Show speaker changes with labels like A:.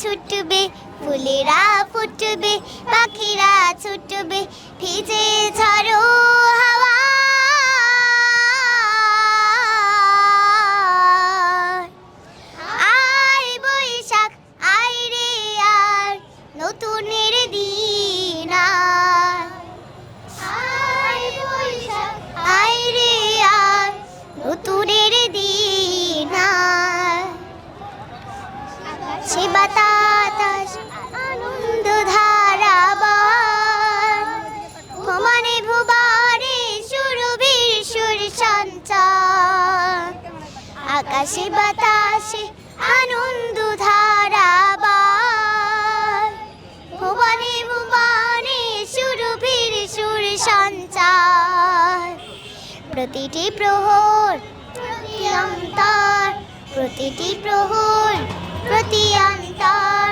A: ছুটবে, ফুলেরা ফুটবে, পাখিরা ছুটবে, ভিজে ঝড়ো হাওয়া। আয় বৈশাখ আয় রে আর, নতুনের দিন আয়। আয় বৈশাখ আয় রে আর, নতুনের দিন আয়। সে বাতাস আনন্দ ধারা বয়, ভুবনে ভুবনে সুরভির সুর সঞ্চার। আকাশে বাতাসে আনন্দ ধারা বয়, ভুবনে ভুবনে সুরভির সুর সঞ্চার। প্রতিটি প্রহর প্রতি অন্তর, প্রতিটি প্রহর প্রতি অন্তর,